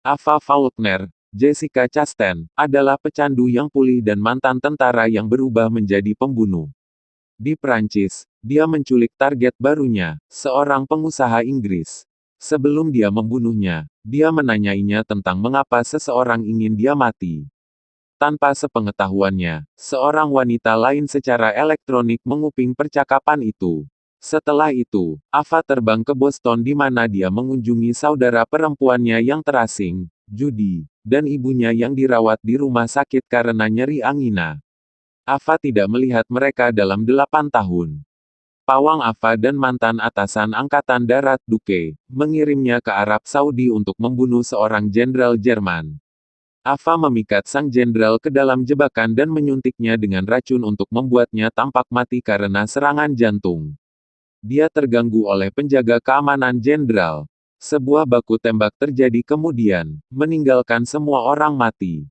Ava Faulkner, Jessica Chastain, adalah pecandu yang pulih dan mantan tentara yang berubah menjadi pembunuh. Di Prancis, dia menculik target barunya, seorang pengusaha Inggris. Sebelum dia membunuhnya, dia menanyainya tentang mengapa seseorang ingin dia mati. Tanpa sepengetahuannya, seorang wanita lain secara elektronik menguping percakapan itu. Setelah itu, Ava terbang ke Boston di mana dia mengunjungi saudara perempuannya yang terasing, Judy, dan ibunya yang dirawat di rumah sakit karena nyeri angina. Ava tidak melihat mereka dalam 8 tahun. Pawang Ava dan mantan atasan Angkatan Darat Duque, mengirimnya ke Arab Saudi untuk membunuh seorang jenderal Jerman. Ava memikat sang jenderal ke dalam jebakan dan menyuntiknya dengan racun untuk membuatnya tampak mati karena serangan jantung. Dia terganggu oleh penjaga keamanan jenderal. Sebuah baku tembak terjadi kemudian, meninggalkan semua orang mati.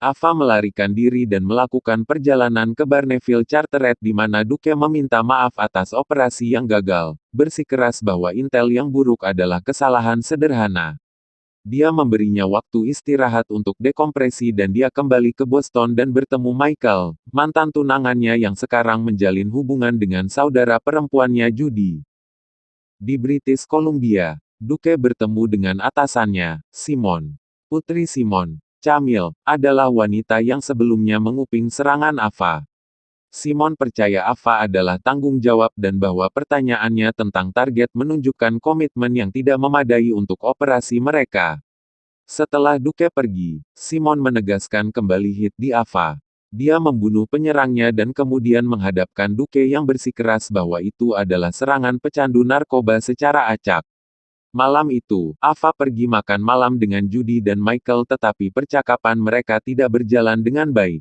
Ava melarikan diri dan melakukan perjalanan ke Barneville Charteret di mana Duque meminta maaf atas operasi yang gagal, bersikeras bahwa intel yang buruk adalah kesalahan sederhana. Dia memberinya waktu istirahat untuk dekompresi dan dia kembali ke Boston dan bertemu Michael, mantan tunangannya yang sekarang menjalin hubungan dengan saudara perempuannya Judy. Di British Columbia, Duque bertemu dengan atasannya, Simon. Putri Simon, Camille, adalah wanita yang sebelumnya menguping serangan Ava. Simon percaya Ava adalah tanggung jawab dan bahwa pertanyaannya tentang target menunjukkan komitmen yang tidak memadai untuk operasi mereka. Setelah Duque pergi, Simon menegaskan kembali hit di Ava. Dia membunuh penyerangnya dan kemudian menghadapkan Duque yang bersikeras bahwa itu adalah serangan pecandu narkoba secara acak. Malam itu, Ava pergi makan malam dengan Judy dan Michael tetapi percakapan mereka tidak berjalan dengan baik.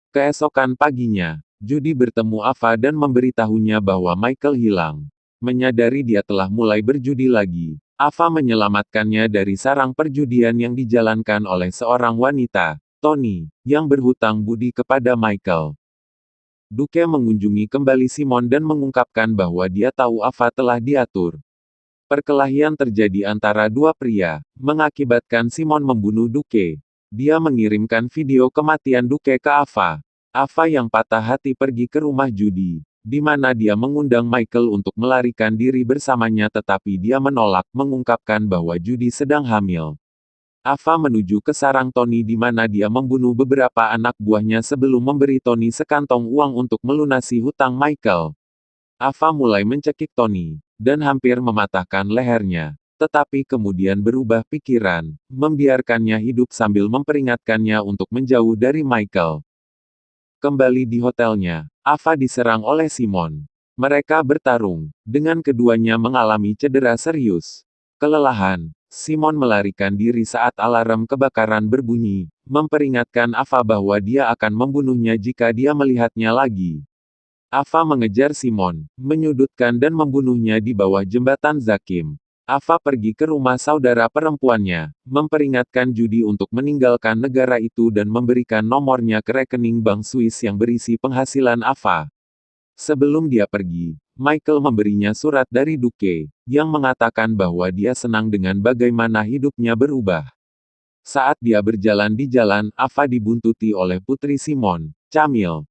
Keesokan paginya, Judy bertemu Ava dan memberitahunya bahwa Michael hilang. Menyadari dia telah mulai berjudi lagi, Ava menyelamatkannya dari sarang perjudian yang dijalankan oleh seorang wanita, Tony, yang berhutang budi kepada Michael. Duque mengunjungi kembali Simon dan mengungkapkan bahwa dia tahu Ava telah diatur. Perkelahian terjadi antara dua pria, mengakibatkan Simon membunuh Duque. Dia mengirimkan video kematian Duque ke Ava. Ava yang patah hati pergi ke rumah Judy, di mana dia mengundang Michael untuk melarikan diri bersamanya tetapi dia menolak mengungkapkan bahwa Judy sedang hamil. Ava menuju ke sarang Tony di mana dia membunuh beberapa anak buahnya sebelum memberi Tony sekantong uang untuk melunasi hutang Michael. Ava mulai mencekik Tony, dan hampir mematahkan lehernya. Tetapi kemudian berubah pikiran, membiarkannya hidup sambil memperingatkannya untuk menjauh dari Michael. Kembali di hotelnya, Ava diserang oleh Simon. Mereka bertarung, dengan keduanya mengalami cedera serius. Kelelahan, Simon melarikan diri saat alarm kebakaran berbunyi, memperingatkan Ava bahwa dia akan membunuhnya jika dia melihatnya lagi. Ava mengejar Simon, menyudutkan dan membunuhnya di bawah jembatan Zakim. Ava pergi ke rumah saudara perempuannya, memperingatkan Judy untuk meninggalkan negara itu dan memberikan nomornya ke rekening bank Swiss yang berisi penghasilan Ava. Sebelum dia pergi, Michael memberinya surat dari Duque, yang mengatakan bahwa dia senang dengan bagaimana hidupnya berubah. Saat dia berjalan di jalan, Ava dibuntuti oleh putri Simon, Camille.